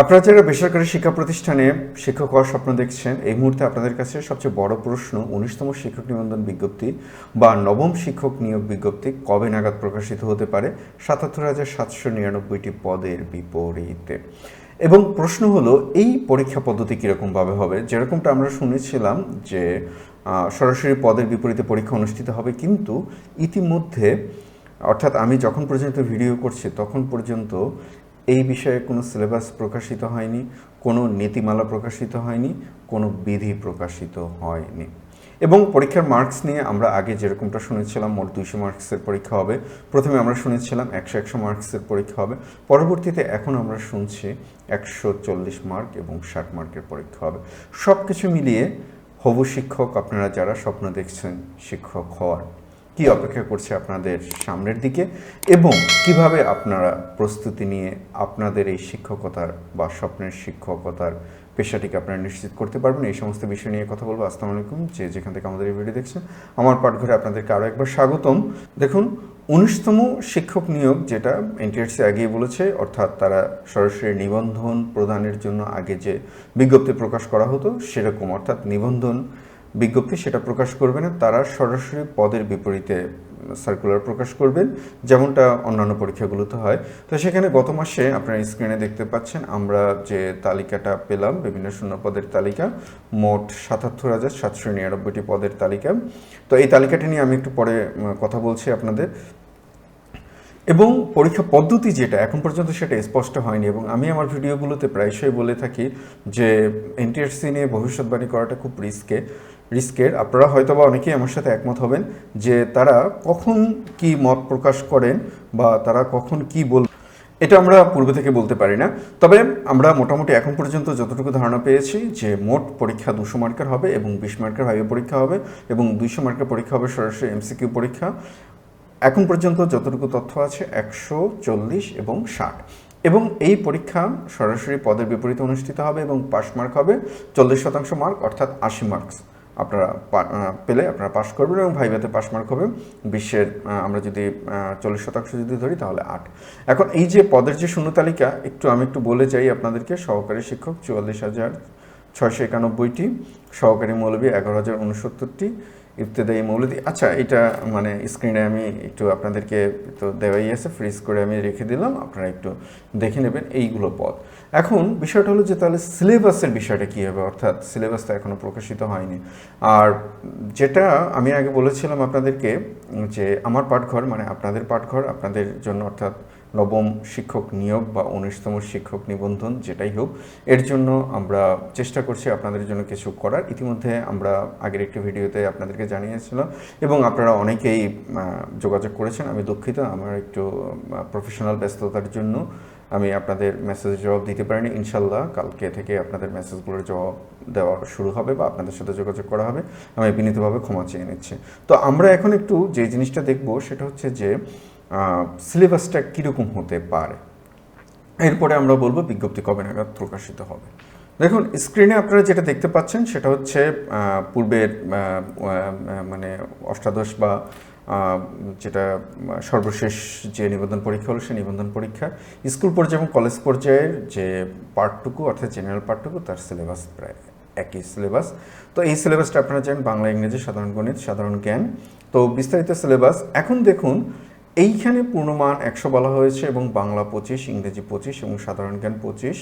আপনারা যারা বেসরকারি শিক্ষা প্রতিষ্ঠানে শিক্ষক হওয়ার স্বপ্ন দেখছেন, এই মুহূর্তে আপনাদের কাছে সবচেয়ে বড় প্রশ্ন ১৯তম শিক্ষক নিবন্ধন বিজ্ঞপ্তি বা নবম শিক্ষক নিয়োগ বিজ্ঞপ্তি কবে নাগাদ প্রকাশিত হতে পারে ৭৭,৭৯৯টি পদের বিপরীতে। এবং প্রশ্ন হলো এই পরীক্ষা পদ্ধতি কীরকমভাবে হবে। যেরকমটা আমরা শুনেছিলাম যে সরাসরি পদের বিপরীতে পরীক্ষা অনুষ্ঠিত হবে, কিন্তু ইতিমধ্যে অর্থাৎ আমি যখন পর্যন্ত ভিডিও করছি তখন পর্যন্ত এই বিষয়ে কোনো সিলেবাস প্রকাশিত হয়নি, কোনো নীতিমালা প্রকাশিত হয়নি, কোনো বিধি প্রকাশিত হয়নি। এবং পরীক্ষার মার্কস নিয়ে আমরা আগে যেরকমটা শুনেছিলাম মোট ২০০ মার্কসের পরীক্ষা হবে, প্রথমে আমরা শুনেছিলাম ১০০ মার্কসের পরীক্ষা হবে, পরবর্তীতে এখন আমরা শুনছি ১৪০ মার্ক এবং ৬০ মার্কের পরীক্ষা হবে। সব কিছু মিলিয়ে হবু শিক্ষক আপনারা যারা স্বপ্ন দেখছেন শিক্ষক হওয়ার, কি অপেক্ষা করছে আপনাদের সামনের দিকে এবং কিভাবে আপনারা প্রস্তুতি নিয়ে আপনাদের এই শিক্ষকতার বা স্বপ্নের শিক্ষকতার পেশাটিকে আপনারা নিশ্চিত করতে পারবেন, এই সমস্ত বিষয় নিয়ে কথা বলবো। আসসালামু আলাইকুম, যেখান থেকে আমাদের এই ভিডিও দেখছেন, আমার পাঠঘরে আপনাদেরকে আরও একবার স্বাগতম। দেখুন, ১৯তম শিক্ষক নিয়োগ যেটা এনটিআরসি আগেই বলেছে, অর্থাৎ তারা সরাসরি নিবন্ধন প্রদানের জন্য আগে যে বিজ্ঞপ্তি প্রকাশ করা হতো সেরকম, অর্থাৎ নিবন্ধন বিজ্ঞপ্তি সেটা প্রকাশ করবে না, তারা সরাসরি পদের বিপরীতে সার্কুলার প্রকাশ করবেন, যেমনটা অন্যান্য পরীক্ষাগুলোতে হয়। তো সেখানে গত মাসে আপনারা স্ক্রিনে দেখতে পাচ্ছেন আমরা যে তালিকাটা পেলাম, বিভিন্ন শূন্য পদের তালিকা, মোট ৭৭,৭৯৯টি পদের তালিকা। তো এই তালিকাটা নিয়ে আমি একটু পরে কথা বলছি আপনাদের। এবং পরীক্ষা পদ্ধতি যেটা এখন পর্যন্ত সেটা স্পষ্ট হয়নি, এবং আমি আমার ভিডিওগুলোতে প্রায়শই বলে থাকি যে এনটিআরসি নিয়ে ভবিষ্যৎবাণী করাটা খুব রিস্কের। আপনারা হয়তো বা অনেকেই আমার সাথে একমত হবেন যে তারা কখন কি মত প্রকাশ করেন বা তারা কখন কি বলবেন এটা আমরা পূর্বে থেকে বলতে পারি না। তবে আমরা মোটামুটি এখন পর্যন্ত যতটুকু ধারণা পেয়েছি যে মোট পরীক্ষা ২০০ মার্কের হবে এবং ২০ মার্কের ভাইভা পরীক্ষা হবে এবং ২০০ মার্কের পরীক্ষা হবে সরাসরি এমসিকিউ পরীক্ষা। এখন পর্যন্ত যতটুকু তথ্য আছে ১৪০ এবং ৬০, এবং এই পরীক্ষা সরাসরি পদের বিপরীতে অনুষ্ঠিত হবে এবং পাস মার্ক হবে ৪০% মার্ক, অর্থাৎ ৮০ মার্কস আপনারা পেলে আপনারা পাস করবেন, এবং ভাইভাতে পাস মার্ক হবে ২০-এর আমরা যদি ৪০% যদি ধরি তাহলে ৮। এখন এই যে পদের যে শূন্য তালিকা আমি একটু বলে যাই আপনাদেরকে। সহকারী শিক্ষক ৪৪,৬৯১টি, সহকারী মৌলবী ১১,০৬৯টি, ইবতেদায়ী মৌলবী, আচ্ছা এটা মানে স্ক্রিনে আমি একটু আপনাদেরকে তো দেওয়াই আছে, ফ্রিজ করে আমি রেখে দিলাম, আপনারা একটু দেখে নেবেন এইগুলো পদ। এখন বিষয়টা হলো যে তাহলে সিলেবাসের বিষয়টা কী হবে, অর্থাৎ সিলেবাসটা এখনও প্রকাশিত হয়নি। আর যেটা আমি আগে বলেছিলাম আপনাদেরকে যে আমার পাঠঘর মানে আপনাদের পাঠঘর আপনাদের জন্য, অর্থাৎ নবম শিক্ষক নিয়োগ বা ১৯তম শিক্ষক নিবন্ধন যেটাই হোক, এর জন্য আমরা চেষ্টা করছি আপনাদের জন্য কিছু করার। ইতিমধ্যে আমরা আগের একটি ভিডিওতে আপনাদেরকে জানিয়েছিলাম এবং আপনারা অনেকেই যোগাযোগ করেছেন। আমি দুঃখিত, আমার একটু প্রফেশনাল ব্যস্ততার জন্য আমি আপনাদের মেসেজের জবাব দিতে পারিনি। ইনশাল্লাহ কালকে থেকে আপনাদের মেসেজগুলোর জবাব দেওয়া শুরু হবে বা আপনাদের সাথে যোগাযোগ করা হবে। আমি বিনীতভাবে ক্ষমা চেয়ে নিচ্ছি। তো আমরা এখন একটু যে জিনিসটা দেখব সেটা হচ্ছে যে সিলেবাসটা কীরকম হতে পারে, এরপরে আমরা বলবো বিজ্ঞপ্তি কবে নাগাদ প্রকাশিত হবে। দেখুন, স্ক্রিনে আপনারা যেটা দেখতে পাচ্ছেন সেটা হচ্ছে পূর্বের মানে অষ্টাদশ বা যেটা সর্বশেষ যে নিবন্ধন পরীক্ষা হলো সেই নিবন্ধন পরীক্ষা স্কুল পর্যায়ে এবং কলেজ পর্যায়ের যে পার্টটুকু, অর্থাৎ জেনারেল পার্টটুকু, তার সিলেবাস প্রায় একই সিলেবাস। তো এই সিলেবাসটা আপনারা জানেন, বাংলা, ইংরেজি, সাধারণ গণিত, সাধারণ জ্ঞান। তো বিস্তারিত সিলেবাস এখন দেখুন, এইখানে পূর্ণমান ১০০ বলা হয়েছে এবং বাংলা ২৫, ইংরেজি ২৫ এবং সাধারণ জ্ঞান ২৫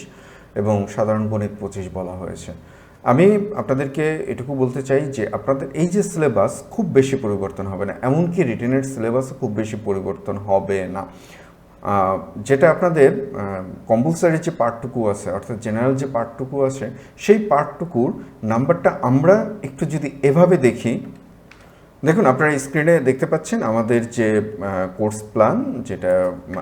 এবং সাধারণ গণিত ২৫ বলা হয়েছে। আমি আপনাদেরকে এটুকু বলতে চাই যে আপনাদের এই যে সিলেবাস খুব বেশি পরিবর্তন হবে না, এমনকি রিটেনের সিলেবাসও খুব বেশি পরিবর্তন হবে না। যেটা আপনাদের কম্পালসারি যে পার্টটুকু আছে, অর্থাৎ জেনারেল যে পার্টটুকু আছে, সেই পার্টটুকুর নাম্বারটা আমরা একটু যদি এভাবে দেখি, দেখুন আপনারা স্ক্রিনে দেখতে পাচ্ছেন আমাদের যে কোর্স প্ল্যান, যেটা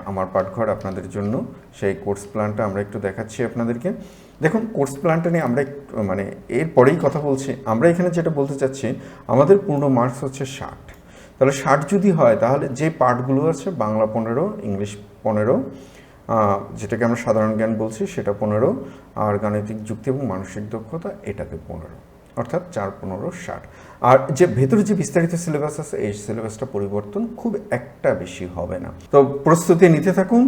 আমার পাঠঘর আপনাদের জন্য, সেই কোর্স প্ল্যানটা আমরা একটু দেখাচ্ছি আপনাদেরকে। দেখুন, কোর্স প্ল্যানটা নিয়ে আমরা মানে এরপরেই কথা বলছি। আমরা এখানে যেটা বলতে চাচ্ছি, আমাদের পূর্ণ মার্কস হচ্ছে ৬০। তাহলে ৬০ যদি হয় তাহলে যে পার্টগুলো আছে, বাংলা ১৫, ইংলিশ ১৫, যেটাকে আমরা সাধারণ জ্ঞান বলছি সেটা ১৫, আর গাণিতিক যুক্তি এবং মানসিক দক্ষতা এটাতে ১৫, অর্থাৎ ৪, ১৫, ৬০। আর যে ভেতরে যে বিস্তারিত সিলেবাস আছে এই সিলেবাসটা পরিবর্তন খুব একটা বেশি হবে না। তো প্রস্তুতি নিতে থাকুন,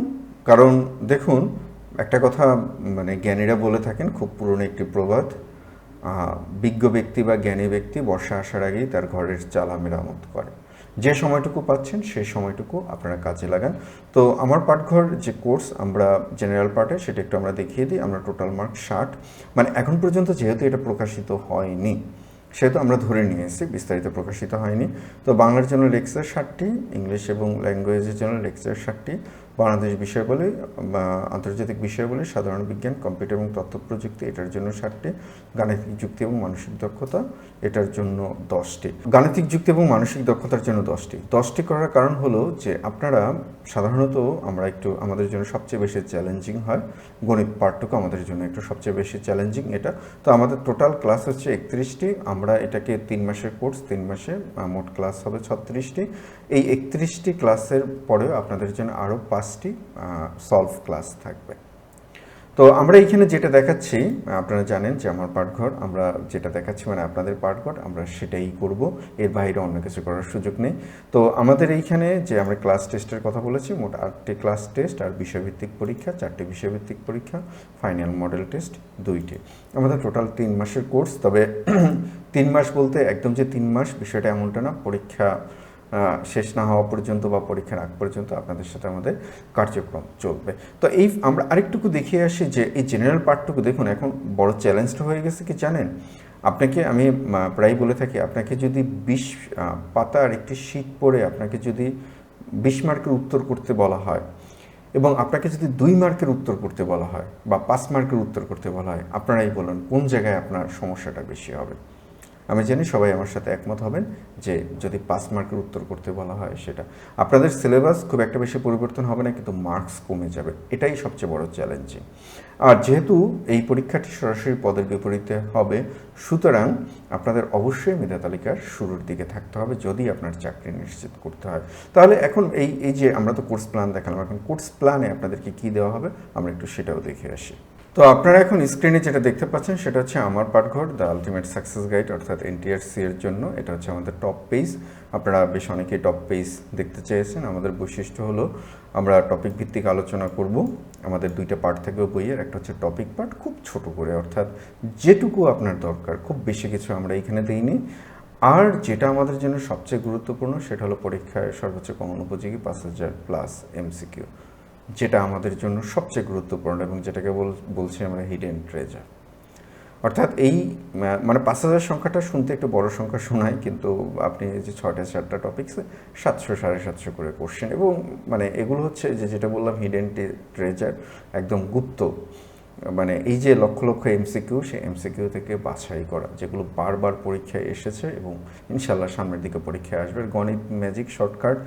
কারণ দেখুন একটা কথা মানে জ্ঞানীরা বলে থাকেন, খুব পুরনো একটি প্রবাদ, বিজ্ঞ ব্যক্তি বা জ্ঞানী ব্যক্তি বর্ষা আসার আগেই তার ঘরের চালা মেরামত করে। যে সময়টুকু পাচ্ছেন সেই সময়টুকু আপনারা কাজে লাগান। তো আমার পাঠঘর যে কোর্স আমরা জেনারেল পার্টে, সেটা একটু আমরা দেখিয়ে দিই। আমরা টোটাল মার্ক 60, মানে এখন পর্যন্ত যেহেতু এটা প্রকাশিত হয়নি সেহেতু আমরা ধরে নিয়ে এসেছি, বিস্তারিত প্রকাশিত হয়নি। তো বাংলার জন্য লেকচার 60টি, ইংলিশ এবং ল্যাঙ্গুয়েজের জন্য লেকচার 60টি, বাংলাদেশ বিষয়াবলী বা আন্তর্জাতিক বিষয়াবলী, সাধারণ বিজ্ঞান, কম্পিউটার এবং তথ্য প্রযুক্তি এটার জন্য 60টি, গাণিতিক যুক্তি এবং মানসিক দক্ষতা এটার জন্য 10টি। গাণিতিক যুক্তি এবং মানসিক দক্ষতার জন্য 10টি করার কারণ হলো যে আপনারা সাধারণত আমাদের জন্য সবচেয়ে বেশি চ্যালেঞ্জিং হয় গণিত পার্টটুকু, আমাদের জন্য একটু সবচেয়ে বেশি চ্যালেঞ্জিং এটা। তো আমাদের টোটাল ক্লাস হচ্ছে 31টি, আমরা এটাকে 3 মাসের কোর্স, 3 মাসে মোট ক্লাস হবে 36টি। এই 31টি ক্লাসের পরেও আপনাদের জন্য আরও 5টি সলভ ক্লাস থাকবে। তো আমরা এইখানে যেটা দেখাচ্ছি, আপনারা জানেন যে আমার পাঠঘর, আমরা যেটা দেখাচ্ছি মানে আপনাদের পাঠঘর, আমরা সেটাই করব, এর বাইরে অন্য কিছু করার সুযোগ নেই। তো আমাদের এইখানে যে আমরা ক্লাস টেস্টের কথা বলেছি, মোট 8টি ক্লাস টেস্ট আর বিষয়ভিত্তিক পরীক্ষা 4টি, বিষয়ভিত্তিক পরীক্ষা, ফাইনাল মডেল টেস্ট 2টি। আমাদের টোটাল 3 মাসের কোর্স। তবে 3 মাস বলতে একদম যে 3 মাস বিষয়টা এমনটা না, পরীক্ষা শেষ না হওয়া পর্যন্ত বা পরীক্ষার আগ পর্যন্ত আপনাদের সাথে আমাদের কার্যক্রম চলবে। তো আমরা আরেকটুকু দেখিয়ে আসি যে এই জেনারেল পার্টটুকু দেখুন, এখন বড় চ্যালেঞ্জটা হয়ে গেছে কি জানেন, আপনাকে আমি প্রায় বলে থাকি, আপনাকে যদি 20 পাতার একটি শীট পড়ে আপনাকে যদি 20 মার্কের উত্তর করতে বলা হয় এবং আপনাকে যদি 2 মার্কের উত্তর করতে বলা হয় বা 5 মার্কের উত্তর করতে বলা হয়, আপনারাই বলুন কোন জায়গায় আপনার সমস্যাটা বেশি হবে। আমি জানি সবাই আমার সাথে একমত হবেন যে যদি 5 মার্কের উত্তর করতে বলা হয়, সেটা আপনাদের সিলেবাস খুব একটা বেশি পরিবর্তন হবে না, কিন্তু মার্কস কমে যাবে, এটাই সবচেয়ে বড় চ্যালেঞ্জিং। আর যেহেতু এই পরীক্ষাটি সরাসরি পদের বিপরীতে হবে, সুতরাং আপনাদের অবশ্যই মেধা তালিকার শুরুর দিকে থাকতে হবে যদি আপনার চাকরি নিশ্চিত করতে হয়। তাহলে এখন এই যে আমরা তো কোর্স প্ল্যান দেখালাম, এখন কোর্স প্ল্যানে আপনাদেরকে কী দেওয়া হবে আমরা একটু সেটাও দেখে আসি। তো আপনারা এখন স্ক্রিনে যেটা দেখতে পাচ্ছেন সেটা হচ্ছে আমার পাঠঘর, দ্য আলটিমেট সাকসেস গাইড, অর্থাৎ এনটিআরসি এর জন্য। এটা হচ্ছে আমাদের টপ পেজ। আপনারা বেশ অনেকেই টপ পেজ দেখতে চেয়েছেন। আমাদের বৈশিষ্ট্য হলো আমরা টপিক ভিত্তিক আলোচনা করব। আমাদের 2টা পার্ট থাকবে বইয়ের, একটা হচ্ছে টপিক পার্ট, খুব ছোট করে, অর্থাৎ যেটুকু আপনার দরকার, খুব বেশি কিছু আমরা এখানে দিইনি। আর যেটা আমাদের জন্য সবচেয়ে গুরুত্বপূর্ণ সেটা হলো পরীক্ষায় সর্বোচ্চ কমন উপযোগী 5000 প্লাস এমসিকিউ, যেটা আমাদের জন্য সবচেয়ে গুরুত্বপূর্ণ এবং যেটাকে বলছি আমরা হিডেন ট্রেজার। অর্থাৎ এই মানে 5000 সংখ্যাটা শুনতে একটু বড় সংখ্যা শোনায়, কিন্তু আপনি যে 6টা টপিকসে 700 750 করে কোশ্চেন, এবং মানে এগুলো হচ্ছে যেটা বললাম হিডেন ট্রেজার, একদম গুপ্ত, মানে এই যে লক্ষ লক্ষ এমসিকিউ, সেই এমসিকিউ থেকে বাছাই করা, যেগুলো বারবার পরীক্ষায় এসেছে এবং ইনশাল্লাহ সামনের দিকে পরীক্ষায় আসবে। গণিত ম্যাজিক শর্টকাট।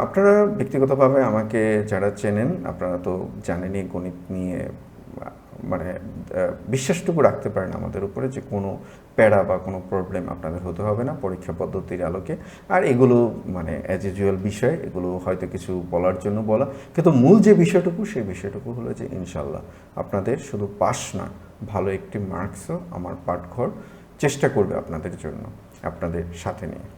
আপনারা ব্যক্তিগতভাবে আমাকে যারা চেনেন, আপনারা তো জানেনই গণিত নিয়ে মানে বিশ্বাসটুকু রাখতে পারেন আমাদের উপরে যে কোনো প্যারা বা কোনো প্রবলেম আপনাদের হতে হবে না পরীক্ষা পদ্ধতির আলোকে। আর এগুলো মানে অ্যাজ ইউজুয়াল বিষয়, এগুলো হয়তো কিছু বলার জন্য বলা, কিন্তু মূল যে বিষয়টুকু সেই বিষয়টুকু হলো যে ইনশাল্লাহ আপনাদের শুধু পাস না, ভালো একটি মার্কসও আমার পাঠঘর চেষ্টা করবে আপনাদের জন্য, আপনাদের সাথে নিয়ে।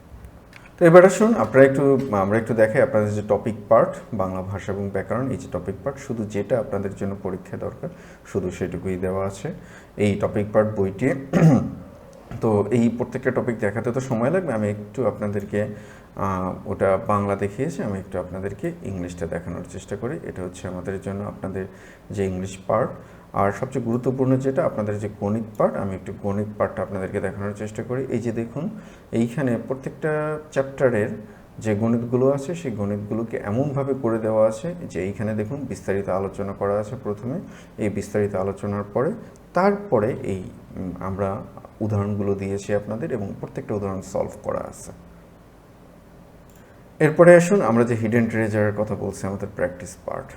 তো এবার আসুন আমরা একটু দেখাই আপনাদের যে টপিক পার্ট, বাংলা ভাষা এবং ব্যাকরণ, এই যে টপিক পার্ট, শুধু যেটা আপনাদের জন্য পরীক্ষা দরকার শুধু সেটুকুই দেওয়া আছে এই টপিক পার্ট বইটি। তো এই প্রত্যেকটা টপিক দেখাতে তো সময় লাগবে, আমি একটু আপনাদেরকে ওটা বাংলা দেখিয়েছি, আমি একটু আপনাদেরকে ইংলিশটা দেখানোর চেষ্টা করি। এটা হচ্ছে আমাদের জন্য আপনাদের যে ইংলিশ পার্ট। আর সবচেয়ে গুরুত্বপূর্ণ যেটা আপনাদের যে গণিত পার্ট, আমি একটু গণিত পার্টটা আপনাদেরকে দেখানোর চেষ্টা করি। এই যে দেখুন, এইখানে প্রত্যেকটা চ্যাপ্টারের যে গণিতগুলো আছে সেই গণিতগুলোকে এমনভাবে করে দেওয়া আছে যে এইখানে দেখুন বিস্তারিত আলোচনা করা আছে প্রথমে, এই বিস্তারিত আলোচনার পরে তারপরে এই আমরা উদাহরণগুলো দিয়েছি আপনাদের এবং প্রত্যেকটা উদাহরণ সলভ করা আছে। এরপরে আসুন আমরা যে হিডেন ট্রেজারের কথা বলছি, আমাদের প্র্যাকটিস পার্ট।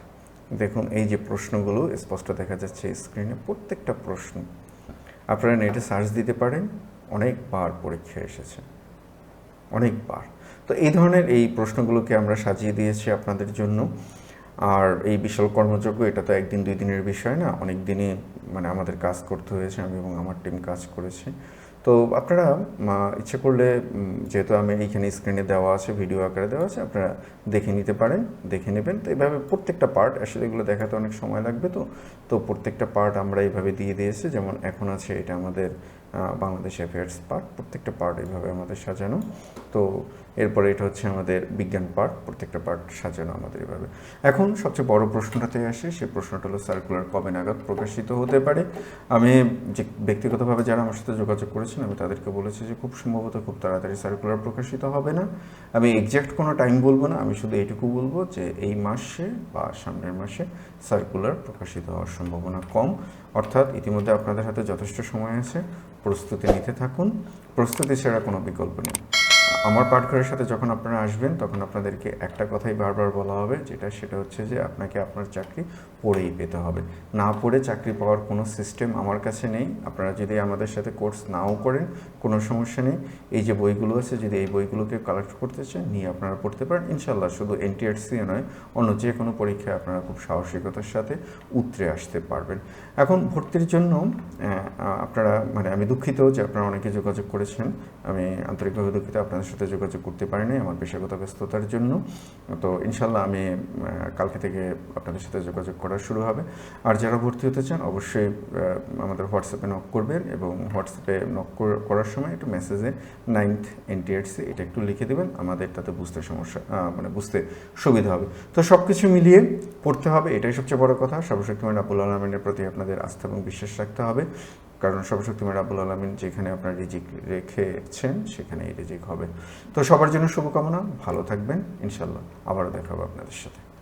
দেখুন এই যে প্রশ্নগুলো স্পষ্ট দেখা যাচ্ছে স্ক্রিনে, প্রত্যেকটা প্রশ্ন আপনারা নেটে সার্চ দিতে পারেন, অনেকবার পরীক্ষা এসেছে, অনেকবার। তো এই ধরনের এই প্রশ্নগুলোকে আমরা সাজিয়ে দিয়েছি আপনাদের জন্য। আর এই বিশাল কর্মযজ্ঞ, এটা তো একদিন 2 দিনের বিষয় না, অনেক দিনে মানে আমাদের কাজ করতে হয়েছে, আমি এবং আমার টিম কাজ করেছে। তো আপনারা ইচ্ছে করলে যেহেতু আমি এইখানে স্ক্রিনে দেওয়া আছে, ভিডিও আকারে দেওয়া আছে, আপনারা দেখে নিতে পারেন, দেখে নেবেন। তো এইভাবে প্রত্যেকটা পার্ট, আসলে এগুলো দেখাতে অনেক সময় লাগবে, তো প্রত্যেকটা পার্ট আমরা এইভাবে দিয়ে দিয়েছি। যেমন এখন আছে এটা আমাদের বাংলাদেশ অ্যাফেয়ার্স পার্ট, প্রত্যেকটা পার্ট এইভাবে আমাদের সাজানো। তো এরপরে এটা হচ্ছে আমাদের বিজ্ঞান পার্ট, প্রত্যেকটা পার্ট সাজানো আমাদের এভাবে। এখন সবচেয়ে বড় প্রশ্নটাতে আসে, সেই প্রশ্নটা হলো সার্কুলার কবে নাগাদ প্রকাশিত হতে পারে। আমি যে ব্যক্তিগতভাবে যারা আমার সাথে যোগাযোগ করেছেন, আমি তাদেরকে বলেছি যে খুব সম্ভবত খুব তাড়াতাড়ি সার্কুলার প্রকাশিত হবে না। আমি এক্স্যাক্ট কোনো টাইম বলবো না, আমি শুধু এইটুকু বলবো যে এই মাসে বা সামনের মাসে সার্কুলার প্রকাশিত হওয়ার সম্ভাবনা কম। অর্থাৎ ইতিমধ্যে আপনাদের হাতে যথেষ্ট সময় আছে, প্রস্তুতি নিতে থাকুন। প্রস্তুতি ছাড়া কোনো বিকল্প নেই। আমার পাঠঘরের সাথে যখন আপনারা আসবেন, তখন আপনাদেরকে একটা কথাই বারবার বলা হবে, সেটা হচ্ছে যে আপনাকে আপনার চাকরি পড়েই পেতে হবে। না পড়ে চাকরি পাওয়ার কোনো সিস্টেম আমার কাছে নেই। আপনারা যদি আমাদের সাথে কোর্স নাও করেন, কোনো সমস্যা নেই। এই যে বইগুলো আছে, যদি এই বইগুলোকে কালেক্ট করতে চান, নিয়ে আপনারা পড়তে পারেন। ইনশাল্লাহ শুধু এনটিআরসি নয়, অন্য যে কোনো পরীক্ষায় আপনারা খুব সাহসিকতার সাথে উতরে আসতে পারবেন। এখন ভর্তির জন্য আপনারা, আমি দুঃখিত যে আপনারা অনেকে যোগাযোগ করেছেন। আমি আন্তরিকভাবে দুঃখিত আপনাদের সাথে যোগাযোগ করতে পারিনি আমার পেশাগত ব্যস্ততার জন্য। তো ইনশাল্লাহ আমি কালকে থেকে আপনাদের সাথে যোগাযোগ করা শুরু হবে। আর যারা ভর্তি হতে চান, অবশ্যই আমাদের হোয়াটসঅ্যাপে নক করবেন, এবং হোয়াটসঅ্যাপে নক করার সময় একটু মেসেজে 9th NTRC এটা একটু লিখে দেবেন, আমাদের তাতে বুঝতে বুঝতে সুবিধা হবে। তো সব কিছু মিলিয়ে পড়তে হবে, এটাই সবচেয়ে বড় কথা। সর্বশক্তিমান রাব্বুল আলামিনের প্রতি আপনাদের আস্থা এবং বিশ্বাস রাখতে হবে, কারণ সর্বশক্তিমান রাব্বুল আলামিন যেখানে আপনার রিজিক রেখেছেন, সেখানেই রিজিক হবে। তো সবার জন্য শুভকামনা, ভালো থাকবেন, ইনশাল্লাহ আবারও দেখা হবে আপনাদের সাথে।